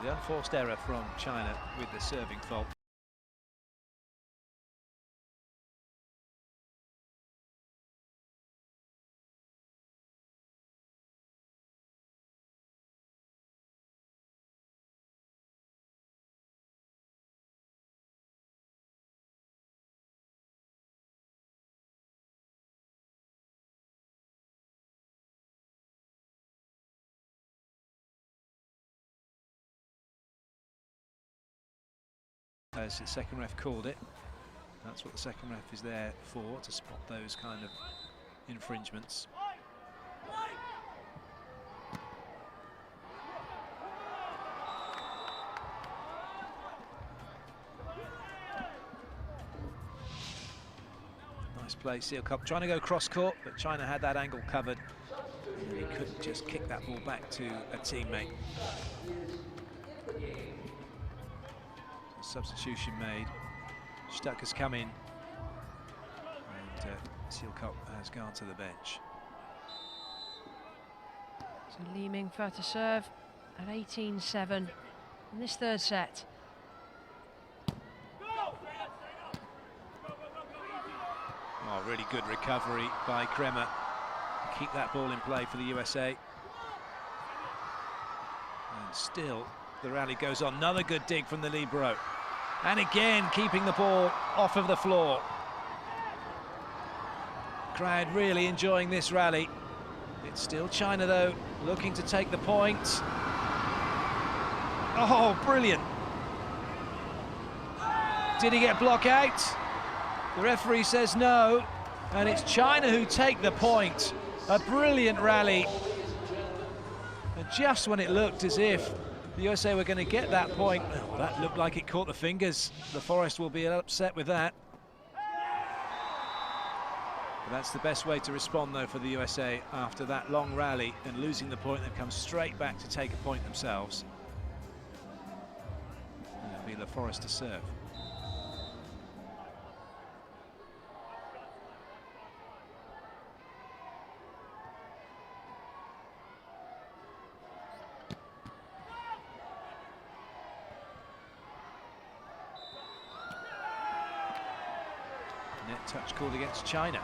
The unforced error from China with the serving fault. As the second ref called it, that's what the second ref is there for, to spot those kind of infringements. Nice play, SEILKOP trying to go cross court, but China had that angle covered, and he couldn't just kick that ball back to a teammate. Substitution made. Stuck has come in, and SEILKOP has gone to the bench. So Li Mingfa to serve at 18-7 in this third set. Oh, really good recovery by KREMER. Keep that ball in play for the USA. And still, the rally goes on. Another good dig from the libero. And again, keeping the ball off of the floor. Crowd really enjoying this rally. It's still China, though, looking to take the point. Oh, brilliant. Did he get block out? The referee says no, and it's China who take the point. A brilliant rally. And just when it looked as if the USA were going to get that point, well, that looked like it caught the fingers. LaForest will be upset with that. But that's the best way to respond, though, for the USA after that long rally and losing the point. They've come straight back to take a point themselves. And it'll be LaForest to serve. Net touch called against China.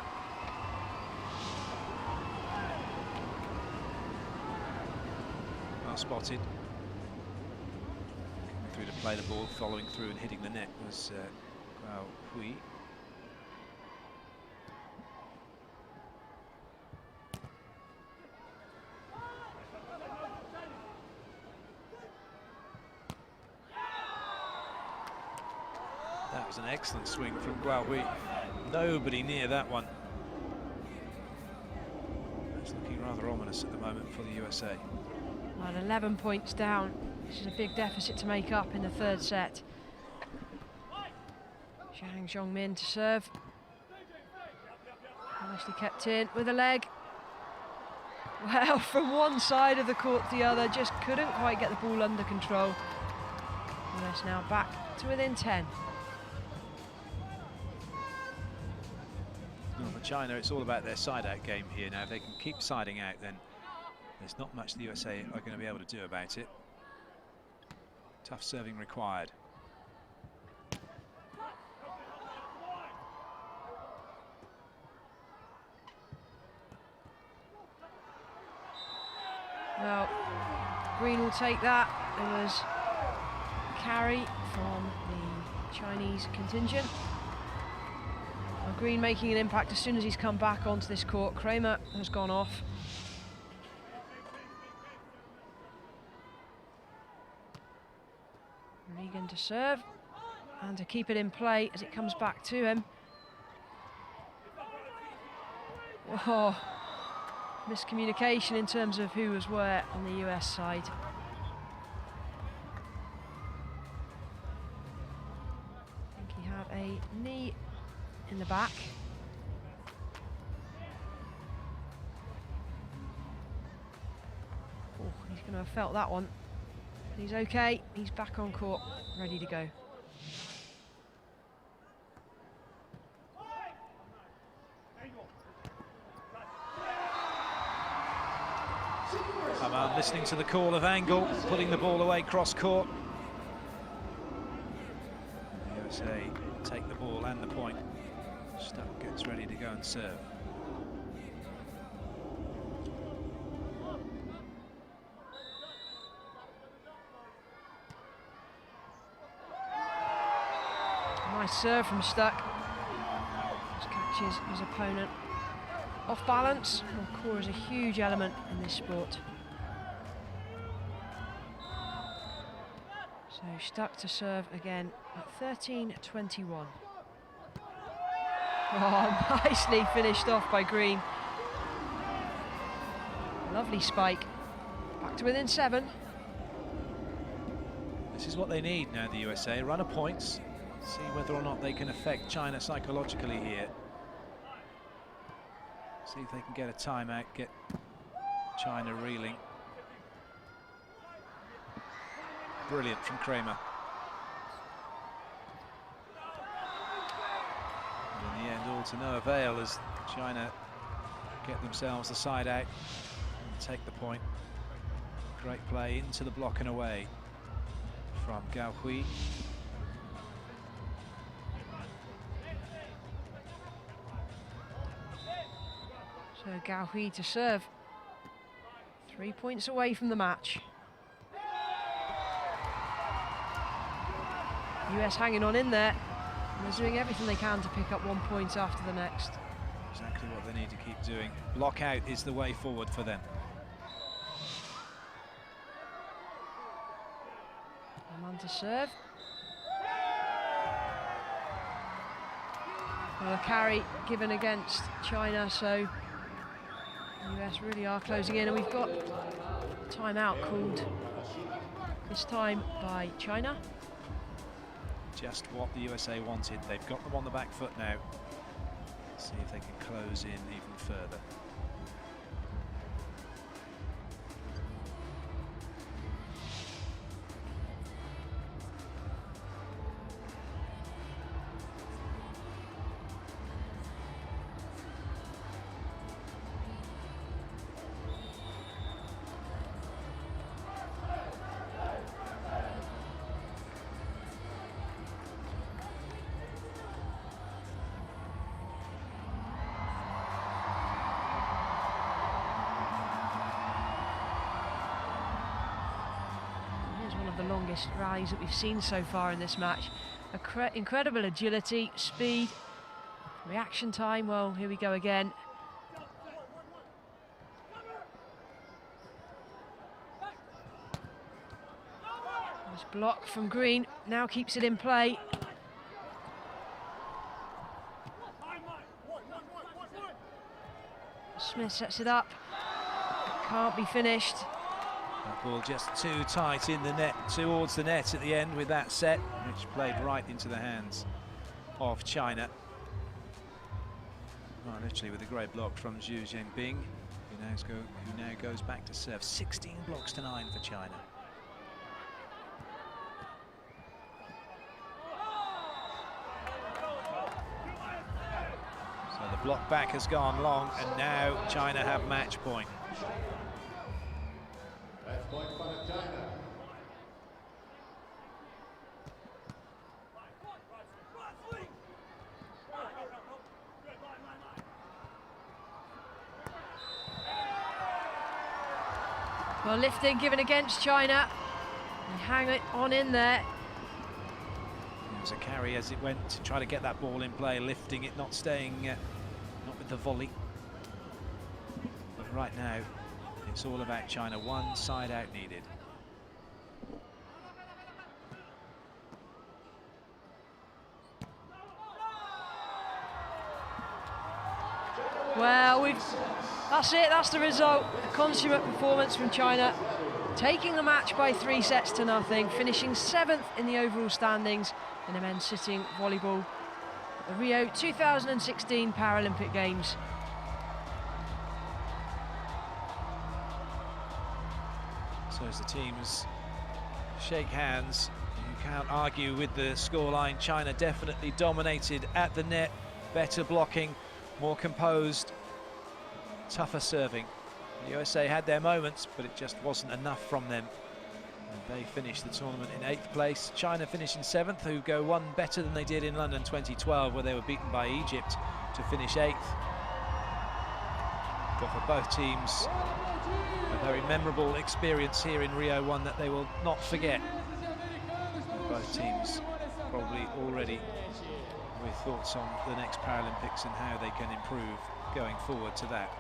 Well spotted. Coming through to play the ball, following through and hitting the net was GAO Hui. That was an excellent swing from GAO Hui. Nobody near that one. It's looking rather ominous at the moment for the USA. Well, 11 points down. This is a big deficit to make up in the third set. ZHANG Zhongmin to serve. Nicely kept in with a leg. Well, from one side of the court to the other, just couldn't quite get the ball under control. US now back to within 10. Well, for China, it's all about their side-out game here now. If they can keep siding out, then there's not much the USA are going to be able to do about it. Tough serving required. Well, Green will take that. There was a carry from the Chinese contingent. Well, Green making an impact as soon as he's come back onto this court. KREMER has gone off. REGAN to serve and to keep it in play as it comes back to him. Oh, miscommunication in terms of who was where on the US side. I think he had a knee in the back. Oh, he's going to have felt that one. He's okay, he's back on court, ready to go. AMAN Juan listening to the call of angle, putting the ball away cross court. The USA take the ball and the point. Stuck gets ready to go and serve. Nice serve from Stuck. Just catches his opponent off balance. Well, core is a huge element in this sport. So Stuck to serve again at 13-21. Oh, nicely finished off by Green. Lovely spike. Back to within 7. This is what they need now, the USA. Run of points. See whether or not they can affect China psychologically here. See if they can get a timeout, get China reeling. Brilliant from KREMER. In the end, all to no avail as China get themselves the side out and take the point. Great play into the block and away from GAO Hui. So GAO Hui to serve. 3 points away from the match. US hanging on in there. And they're doing everything they can to pick up 1 point after the next. Exactly what they need to keep doing. Block out is the way forward for them. AMAN to serve. Well, a carry given against China, so the US really are closing in, and we've got a timeout called this time by China. Just what the USA wanted. They've got them on the back foot now. See if they can close in even further. Longest rallies that we've seen so far in this match. Incredible agility, speed, reaction time. Well, here we go again. Nice block from Green, now keeps it in play. Smith sets it up, can't be finished. That ball just too tight in the net, towards the net at the end with that set, which played right into the hands of China. Well, literally with a great block from XU Zengbing, who now goes back to serve. 16 blocks to 9 for China. So the block back has gone long, and now China have match point. Match point for China. Well, lifting given against China. They hang it on in there. It was a carry as it went to try to get that ball in play, lifting it, not staying, not with the volley. But right now, it's all about China. One side out needed. Well, that's it, that's the result. A consummate performance from China, taking the match by 3 sets to nothing, finishing 7th in the overall standings in the men's sitting volleyball at the Rio 2016 Paralympic Games. So as the teams shake hands, you can't argue with the scoreline. China definitely dominated at the net, better blocking, more composed, tougher serving. The USA had their moments, but it just wasn't enough from them. And they finished the tournament in 8th place. China finished in 7th, who go one better than they did in London 2012, where they were beaten by Egypt to finish 8th. But for both teams, a very memorable experience here in Rio, one that they will not forget. Both teams probably already with thoughts on the next Paralympics and how they can improve going forward to that.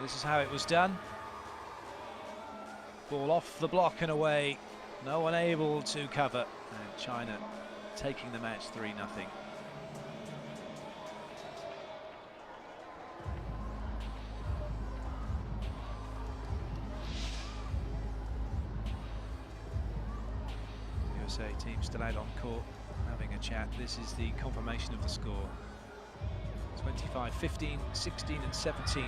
This is how it was done. Ball off the block and away. No one able to cover. And China taking the match 3-0. The USA team still out on court having a chat. This is the confirmation of the score. 25, 15, 16 and 17.